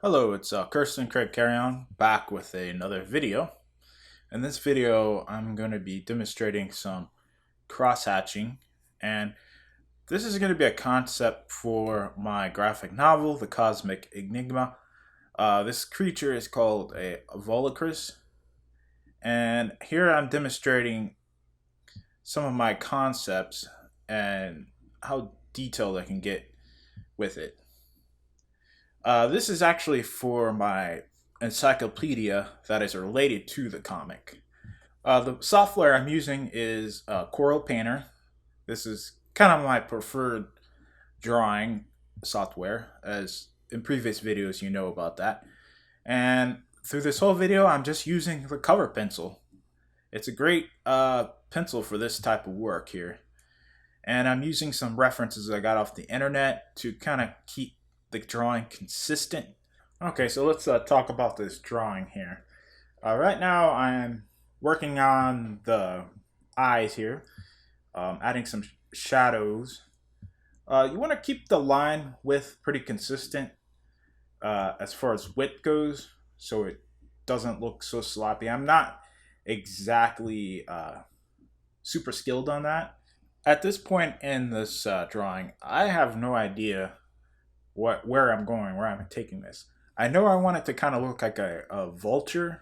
Hello, it's Carrion back with another video. In this video, I'm going to be demonstrating some crosshatching, and this is going to be a concept for my graphic novel, The Cosmic Enigma. This creature is called a Volacris, and here I'm demonstrating some of my concepts and how detailed I can get with it. This is actually for my encyclopedia that is related to the comic. The software I'm using is Coral Painter. This is kind of my preferred drawing software, as in previous videos you know about that. And through this whole video, I'm just using the cover pencil. It's a great pencil for this type of work here. And I'm using some references I got off the internet to kind of keep the drawing consistent. Okay, so let's talk about this drawing here. Right now I'm working on the eyes here, adding some shadows. You want to keep the line width pretty consistent as far as width goes, so it doesn't look so sloppy. I'm not exactly super skilled on that. At this point in this drawing, I have no idea where I'm going, where I'm taking this. I know I want it to kind of look like a vulture,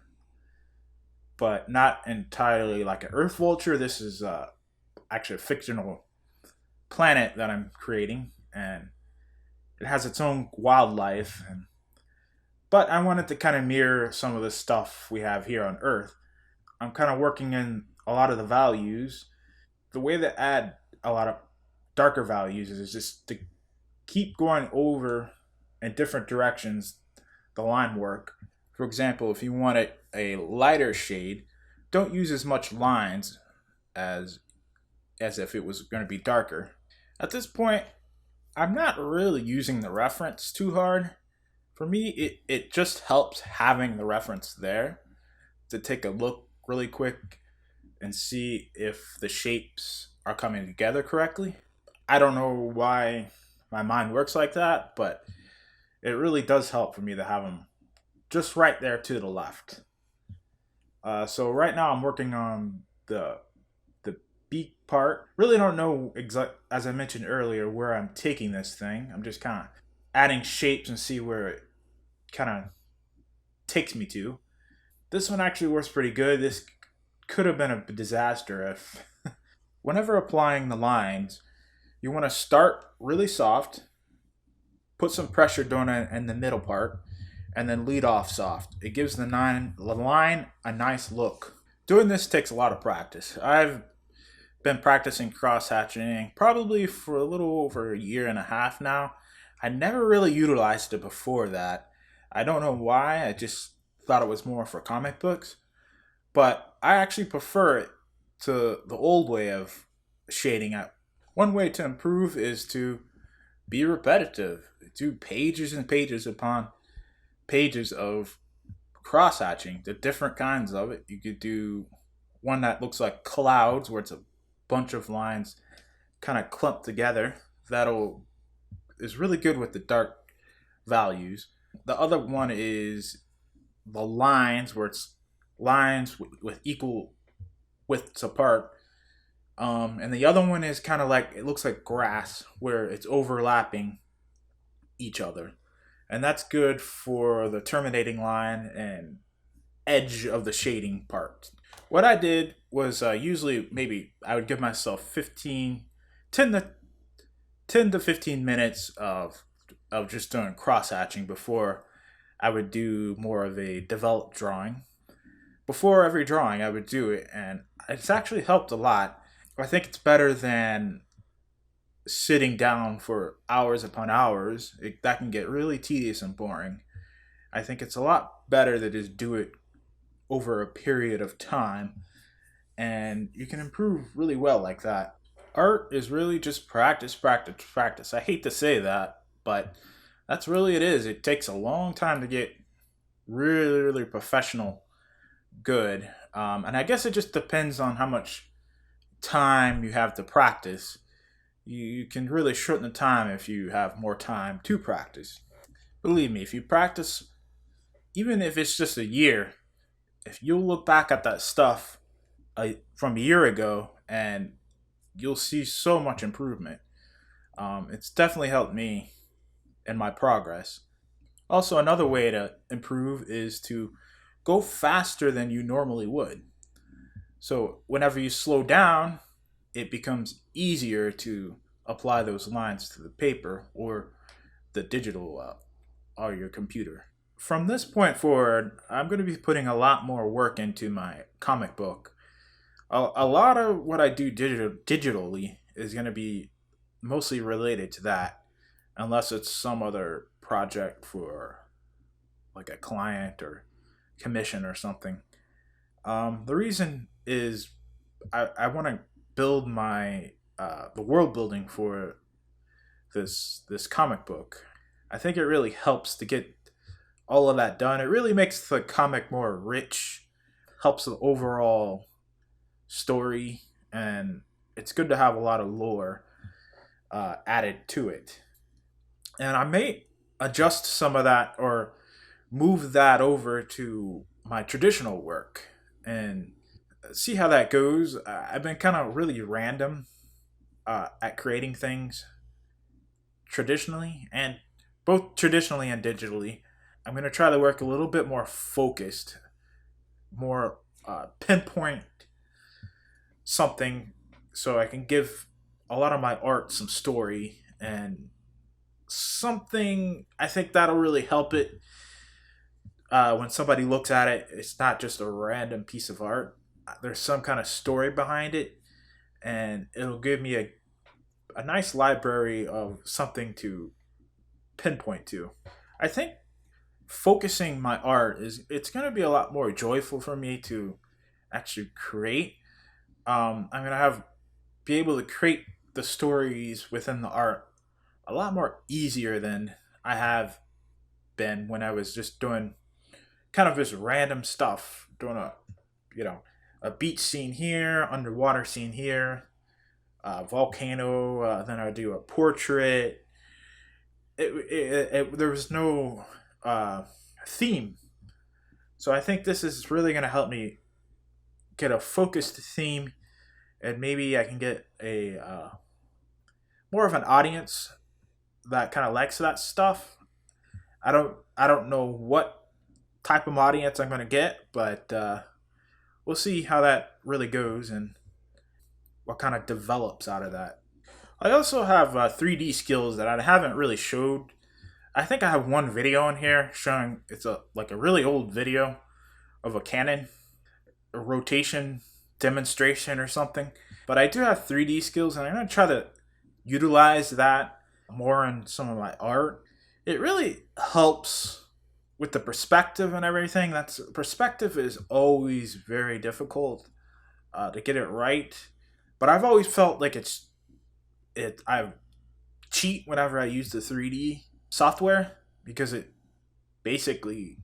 but not entirely like an Earth vulture. This is actually a fictional planet that I'm creating, and it has its own wildlife. But I wanted to kind of mirror some of the stuff we have here on Earth. I'm kind of working in a lot of the values. The way to add a lot of darker values is just to keep going over in different directions the line work. For example, if you wanted a lighter shade, don't use as much lines as if it was going to be darker. At this point, I'm not really using the reference too hard. For me, it just helps having the reference there to take a look really quick and see if the shapes are coming together correctly. I don't know why my mind works like that, but it really does help for me to have them just right there to the left. So right now I'm working on the beak part. Really don't know as I mentioned earlier, where I'm taking this thing. I'm just kind of adding shapes and see where it kind of takes me to. This one actually works pretty good. This could have been a disaster if whenever applying the lines, you want to start really soft, put some pressure down in the middle part, and then lead off soft. It gives the line a nice look. Doing this takes a lot of practice. I've been practicing cross-hatching probably for a little over a year and a half now. I never really utilized it before that. I don't know why. I just thought it was more for comic books. But I actually prefer it to the old way of shading out. One way to improve is to be repetitive. Do pages and pages upon pages of cross-hatching, the different kinds of it. You could do one that looks like clouds, where it's a bunch of lines kind of clumped together. That'll is really good with the dark values. The other one is the lines, where it's lines with equal widths apart. And the other one is kind of like, it looks like grass, where it's overlapping each other. And that's good for the terminating line and edge of the shading part. What I did was usually maybe I would give myself 10 to 15 minutes of just doing cross hatching before I would do more of a developed drawing. Before every drawing, I would do it, and it's actually helped a lot. I think it's better than sitting down for hours upon hours. That can get really tedious and boring. I think it's a lot better to just do it over a period of time, and you can improve really well like that. Art is really just practice, practice, practice. I hate to say that, but that's really it is. It takes a long time to get really, really professional good. And I guess it just depends on how much time you have to practice. You can really shorten the time if you have more time to practice. Believe me, if you practice even if it's just a year, if you'll look back at that stuff from a year ago, and you'll see so much improvement. It's definitely helped me in my progress. Also, another way to improve is to go faster than you normally would. So, whenever you slow down, it becomes easier to apply those lines to the paper or the digital or your computer. From this point forward, I'm going to be putting a lot more work into my comic book. A lot of what I do digitally is going to be mostly related to that, unless it's some other project for like a client or commission or something. The reason is I want to build my the world building for this comic book. I think it really helps to get all of that done. It really makes the comic more rich, helps the overall story, and it's good to have a lot of lore added to it. And I may adjust some of that or move that over to my traditional work and see how that goes. I've been kind of really random at creating things traditionally, and both traditionally and digitally. I'm going to try to work a little bit more focused, more pinpoint something, so I can give a lot of my art some story and something. I think that'll really help it when somebody looks at it. It's not just a random piece of art. There's some kind of story behind it, and it'll give me a nice library of something to pinpoint to. I think focusing my art is it's going to be a lot more joyful for me to actually create. I'm gonna have be able to create the stories within the art a lot more easier than I have been when I was just doing kind of just random stuff, doing a beach scene here, underwater scene here, volcano. Then I do a portrait. There was no theme, so I think this is really going to help me get a focused theme, and maybe I can get a more of an audience that kind of likes that stuff. I don't know what type of audience I'm going to get, but we'll see how that really goes and what kind of develops out of that. I also have 3D skills that I haven't really showed. I think I have one video in here showing it's a really old video of a cannon, a rotation demonstration or something. But I do have 3D skills, and I'm going to try to utilize that more in some of my art. It really helps with the perspective and everything. That's perspective is always very difficult to get it right. But I've always felt like I cheat whenever I use the 3D software, because it basically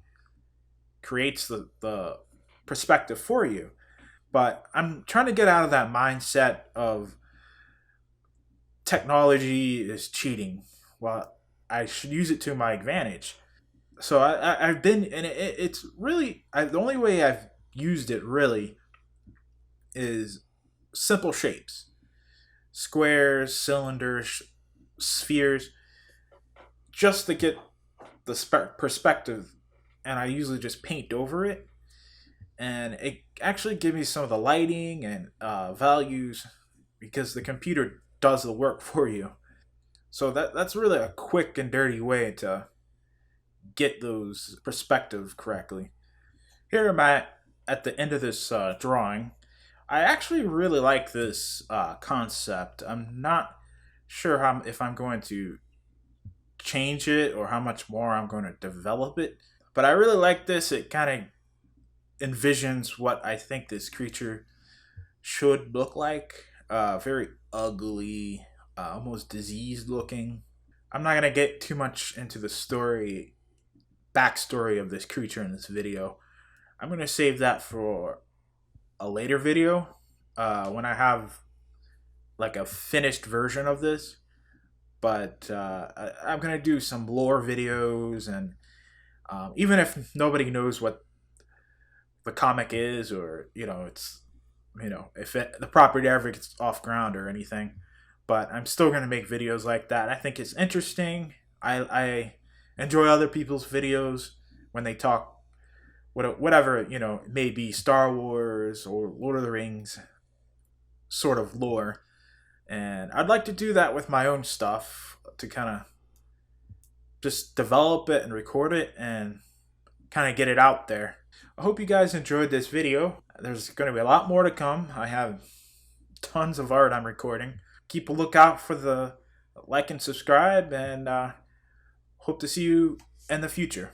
creates the perspective for you. But I'm trying to get out of that mindset of technology is cheating. Well, I should use it to my advantage. So I've been, and it's really, the only way I've used it really is simple shapes: squares, cylinders, spheres, just to get the perspective. And I usually just paint over it, and it actually gives me some of the lighting and values, because the computer does the work for you. So that's really a quick and dirty way to get those perspective correctly. Here I'm at the end of this drawing. I actually really like this concept. I'm not sure if I'm going to change it or how much more I'm going to develop it, but I really like this. It kind of envisions what I think this creature should look like. Very ugly, almost diseased looking. I'm not gonna get too much into the backstory of this creature in this video. I'm gonna save that for a later video, when I have like a finished version of this. But I'm gonna do some lore videos, and Even if nobody knows what the comic is, or it's if the property ever gets off ground or anything. But I'm still gonna make videos like that. I think it's interesting. I enjoy other people's videos when they talk whatever maybe Star Wars or Lord of the Rings sort of lore, and I'd like to do that with my own stuff to kind of just develop it and record it and kind of get it out there. I hope you guys enjoyed this video. There's going to be a lot more to come. I have tons of art I'm recording. Keep a lookout for the like and subscribe, and hope to see you in the future.